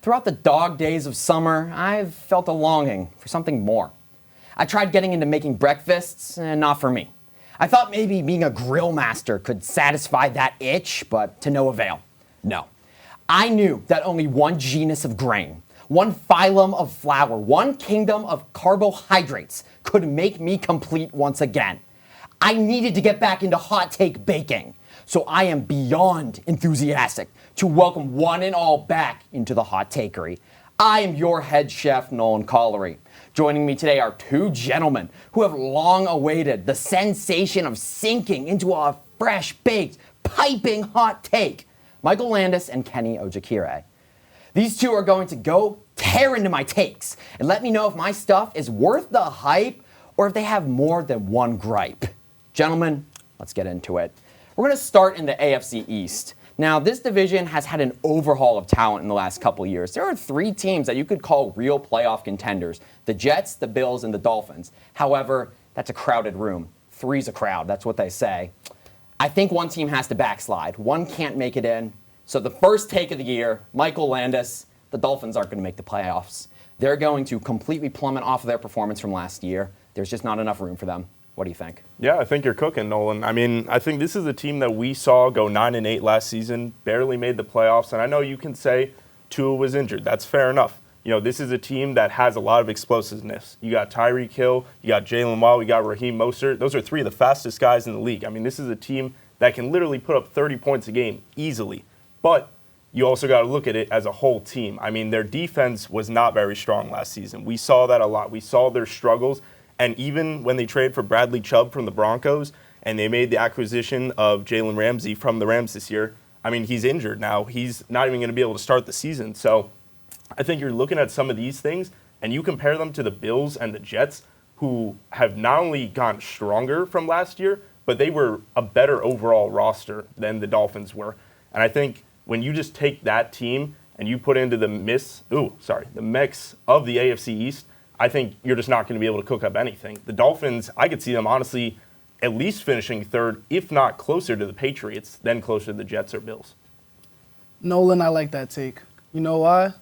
Throughout the dog days of summer, I've felt a longing for something more. I tried getting into making breakfasts, and not for me. I thought maybe being a grill master could satisfy that itch, but to no avail. No. I knew that only one genus of grain, one phylum of flour, one kingdom of carbohydrates could make me complete once again. I needed to get back into hot take baking. So I am beyond enthusiastic to welcome one and all back into the Hot Takery. I am your head chef, Nolan Collery. Joining me today are two gentlemen who have long awaited the sensation of sinking into a fresh-baked, piping hot take. Michael Landis and Kenny Ojikerie. These two are going to go tear into my takes and let me know if my stuff is worth the hype or if they have more than one gripe. Gentlemen, let's get into it. We're going to start in the AFC East. Now, this division has had an overhaul of talent in the last couple years. There are three teams that you could call real playoff contenders: the Jets, the Bills, and the Dolphins. However, that's a crowded room. Three's a crowd, that's what they say. I think one team has to backslide. One can't make it in. So the first take of the year, Michael Landis, the Dolphins aren't going to make the playoffs. They're going to completely plummet off of their performance from last year. There's just not enough room for them. What do you think? Yeah, I think you're cooking, Nolan. I mean, I think this is a team that we saw go 9-8 last season, barely made the playoffs. And I know you can say Tua was injured. That's fair enough. You know, this is a team that has a lot of explosiveness. You got Takery, you got Jalen Waddle, you got Raheem Mostert. Those are three of the fastest guys in the league. I mean, this is a team that can literally put up 30 points a game easily. But you also got to look at it as a whole team. I mean, their defense was not very strong last season. We saw that a lot. We saw their struggles. And even when they traded for Bradley Chubb from the Broncos and they made the acquisition of Jalen Ramsey from the Rams this year, I mean, he's injured now. He's not even going to be able to start the season. So I think you're looking at some of these things and you compare them to the Bills and the Jets, who have not only gotten stronger from last year, but they were a better overall roster than the Dolphins were. And I think when you just take that team and you put into the mix of the AFC East, I think you're just not going to be able to cook up anything. The Dolphins, I could see them honestly at least finishing third, if not closer to the Patriots, then closer to the Jets or Bills. Nolan, I like that take. You know why?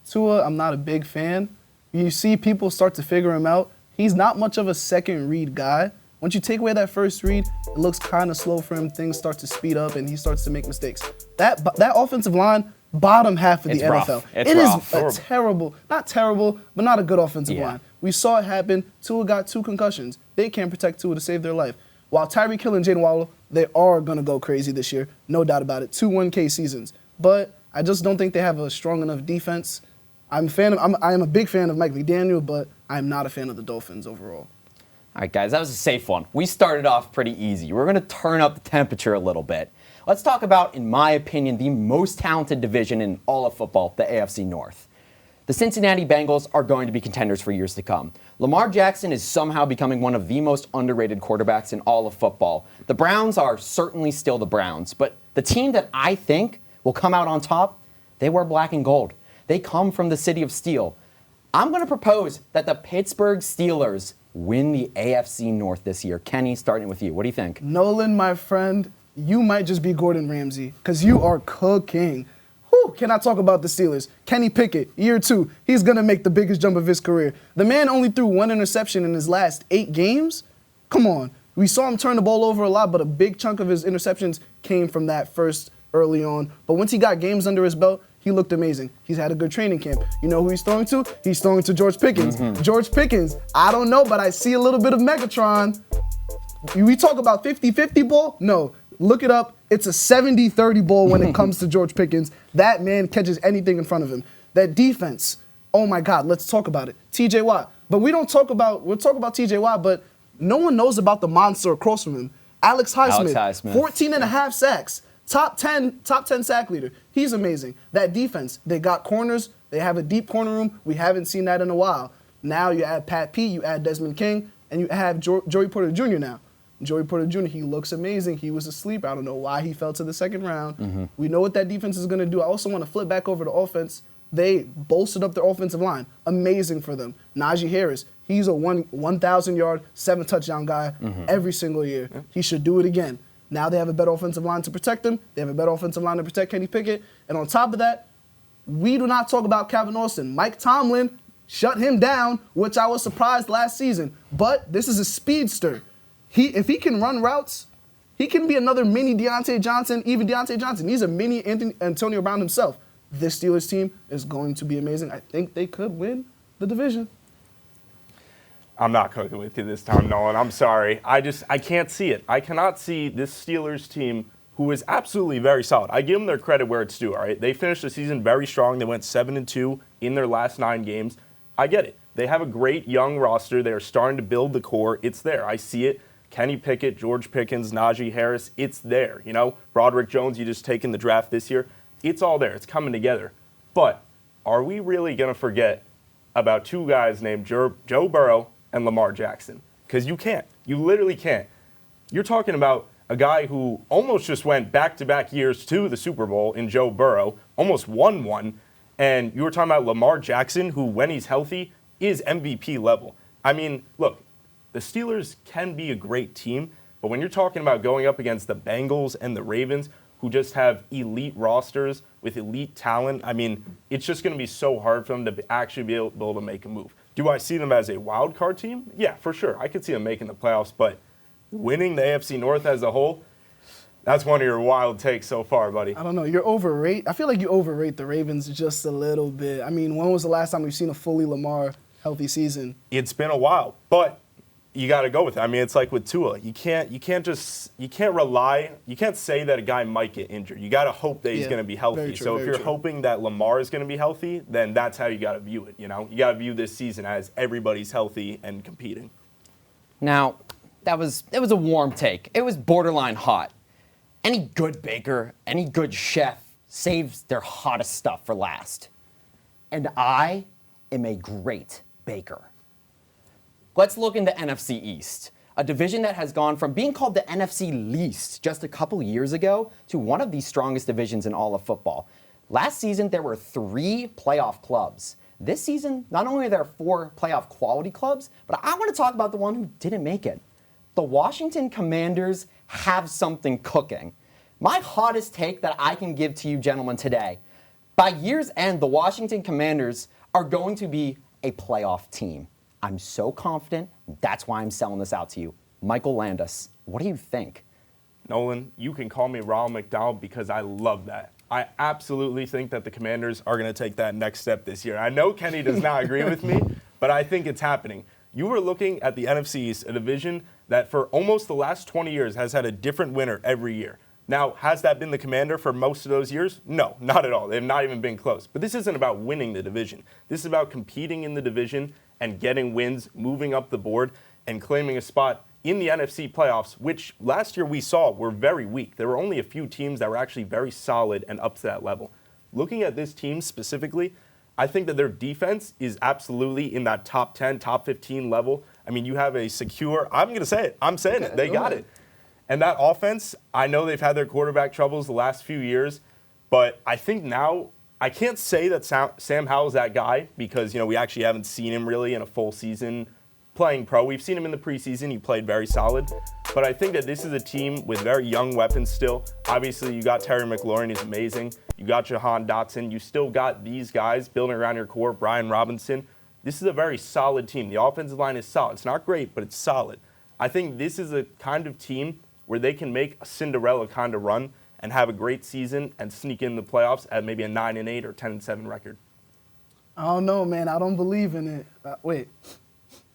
Tua, I'm not a big fan. You see people start to figure him out. He's not much of a second read guy. Once you take away that first read, it looks kind of slow for him. Things start to speed up, and he starts to make mistakes. That offensive line, bottom half of the NFL. It is a terrible, not terrible, but not a good offensive line. We saw it happen. Tua got 2 concussions. They can't protect Tua to save their life. While Takery and Jalen Waddle, they are going to go crazy this year. No doubt about it. 2 1K seasons. But I just don't think they have a strong enough defense. I am a big fan of Mike McDaniel, but I'm not a fan of the Dolphins overall. All right, guys, that was a safe one. We started off pretty easy. We're going to turn up the temperature a little bit. Let's talk about, in my opinion, the most talented division in all of football, the AFC North. The Cincinnati Bengals are going to be contenders for years to come. Lamar Jackson is somehow becoming one of the most underrated quarterbacks in all of football. The Browns are certainly still the Browns, but the team that I think will come out on top, they wear black and gold. They come from the city of steel. I'm going to propose that the Pittsburgh Steelers win the AFC North this year. Kenny, starting with you. What do you think? Nolan, my friend, you might just be Gordon Ramsay because you are cooking. Whew, can I talk about the Steelers? Kenny Pickett, year 2. He's going to make the biggest jump of his career. The man only threw 1 interception in his last 8 games. Come on. We saw him turn the ball over a lot, but a big chunk of his interceptions came from that first early on. But once he got games under his belt, he looked amazing. He's had a good training camp. You know who he's throwing to? He's throwing to George Pickens. George Pickens, I don't know, but I see a little bit of Megatron. We talk about 50-50 ball? No. Look it up. It's a 70-30 ball when it comes to George Pickens. That man catches anything in front of him. That defense, oh my God, let's talk about it. TJ Watt. But we'll talk about TJ Watt, but no one knows about the monster across from him. Alex Highsmith. 14 and a half sacks. Top 10 sack leader. He's amazing. That defense, they got corners. They have a deep corner room. We haven't seen that in a while. Now you add Pat P, you add Desmond King, and you have Joey Porter Jr. now. Joey Porter Jr., he looks amazing. He was asleep. I don't know why he fell to the second round. We know what that defense is going to do. I also want to flip back over to offense. They bolstered up their offensive line. Amazing for them. Najee Harris, he's a 1,000-yard, 7-touchdown guy every single year. He should do it again. Now they have a better offensive line to protect him. They have a better offensive line to protect Kenny Pickett. And on top of that, We do not talk about Calvin Austin. Mike Tomlin shut him down, which I was surprised last season. But this is a speedster. If he can run routes, he can be another mini Deontay Johnson, even Deontay Johnson. He's a mini Antonio Brown himself. This Steelers team is going to be amazing. I think they could win the division. I'm not cooking with you this time, Nolan. I'm sorry. I can't see it. I cannot see this Steelers team, who is absolutely very solid. I give them their credit where it's due, all right? They finished the season very strong. They went 7-2 in their last 9 games. I get it. They have a great young roster. They are starting to build the core. It's there. I see it. Kenny Pickett, George Pickens, Najee Harris, it's there. You know, Broderick Jones, you just taken the draft this year. It's all there. It's coming together. But are we really going to forget about 2 guys named Joe Burrow and Lamar Jackson? Because you can't. You literally can't. You're talking about a guy who almost just went back-to-back years to the Super Bowl in Joe Burrow, almost won one, and you were talking about Lamar Jackson, who, when he's healthy, is MVP level. I mean, look, the Steelers can be a great team, but when you're talking about going up against the Bengals and the Ravens, who just have elite rosters with elite talent, I mean, it's just going to be so hard for them to actually be able to make a move. Do I see them as a wild card team? Yeah, for sure. I could see them making the playoffs, but winning the AFC North as a whole, that's one of your wild takes so far, buddy. I don't know. I feel like you overrate the Ravens just a little bit. I mean, when was the last time we've seen a fully Lamar healthy season? It's been a while, but you got to go with it. I mean, it's like with Tua. You can't say that a guy might get injured. You got to hope that he's going to be healthy. So if you're hoping that Lamar is going to be healthy, then that's how you got to view it, you know? You got to view this season as everybody's healthy and competing. Now, it was a warm take. It was borderline hot. Any good baker, any good chef saves their hottest stuff for last. And I am a great baker. Let's look into NFC East, a division that has gone from being called the NFC least just a couple years ago to one of the strongest divisions in all of football. Last season, there were 3 playoff clubs. This season, not only are there 4 playoff quality clubs, but I want to talk about the one who didn't make it. The Washington Commanders have something cooking. My hottest take that I can give to you gentlemen today, by year's end, the Washington Commanders are going to be a playoff team. I'm so confident, that's why I'm selling this out to you. Michael Landis, what do you think? Nolan, you can call me Ronald McDonald because I love that. I absolutely think that the Commanders are going to take that next step this year. I know Kenny does not agree with me, but I think it's happening. You were looking at the NFC East, a division that for almost the last 20 years has had a different winner every year. Now, has that been the Commander for most of those years? No, not at all. They've not even been close. But this isn't about winning the division. This is about competing in the division and getting wins, moving up the board, and claiming a spot in the NFC playoffs, which last year we saw were very weak. There were only a few teams that were actually very solid and up to that level. Looking at this team specifically, I think that their defense is absolutely in that top 10, top 15 level. I mean, you have a secure, I'm going to say it, I'm saying it, they got it. And that offense, I know they've had their quarterback troubles the last few years, but I think now, I can't say that Sam Howell's that guy because, you know, we actually haven't seen him really in a full season playing pro. We've seen him in the preseason. He played very solid. But I think that this is a team with very young weapons still. Obviously, you got Terry McLaurin. He's amazing. You got Jahan Dotson. You still got these guys building around your core, Brian Robinson. This is a very solid team. The offensive line is solid. It's not great, but it's solid. I think this is a kind of team where they can make a Cinderella kind of run and have a great season and sneak in the playoffs at maybe a 9-8 or 10-7 record. I don't know, man. I don't believe in it. Wait,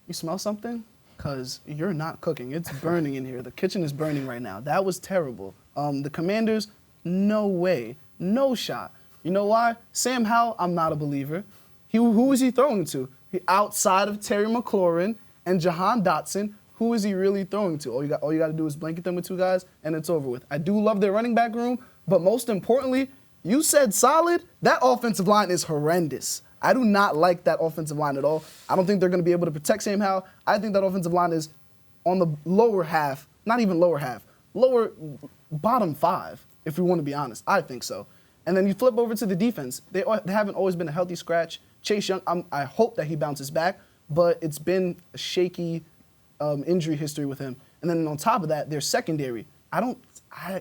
you smell something? Because you're not cooking. It's burning in here. The kitchen is burning right now. That was terrible. The Commanders, no way. No shot. You know why? Sam Howell, I'm not a believer. Who is he throwing to? Outside of Terry McLaurin and Jahan Dotson, who is he really throwing to? All you got to do is blanket them with 2 guys, and it's over with. I do love their running back room, but most importantly, you said solid. That offensive line is horrendous. I do not like that offensive line at all. I don't think they're going to be able to protect Sam Howell. I think that offensive line is on the lower half, not even lower half, bottom 5, if we want to be honest. I think so. And then you flip over to the defense. They haven't always been a healthy scratch. Chase Young, I hope that he bounces back, but it's been a shaky injury history with him. And then on top of that, their secondary. I'm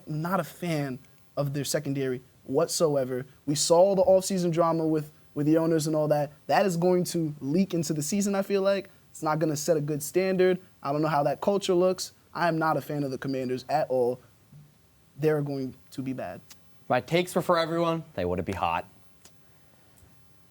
not a fan of their secondary. whatsoever. We saw the offseason drama with the owners and all that. That is going to leak into the season, I feel like. It's not going to set a good standard. I don't know how that culture looks. I am not a fan of the Commanders at all. They're going to be bad. If my takes were for everyone, they wouldn't be hot.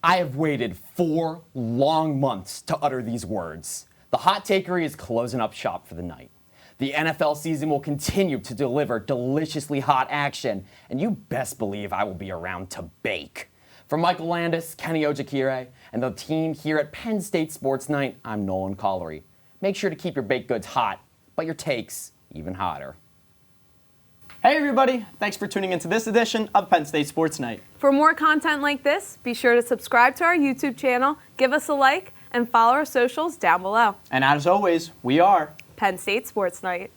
I have waited 4 long months to utter these words. The hot takery is closing up shop for the night. The NFL season will continue to deliver deliciously hot action, and you best believe I will be around to bake. For Michael Landis, Kenny Ojikerie, and the team here at Penn State Sports Night, I'm Nolan Collery. Make sure to keep your baked goods hot, but your takes even hotter. Hey everybody, thanks for tuning into this edition of Penn State Sports Night. For more content like this, be sure to subscribe to our YouTube channel, give us a like, and follow our socials down below. And as always, we are Penn State Sports Night.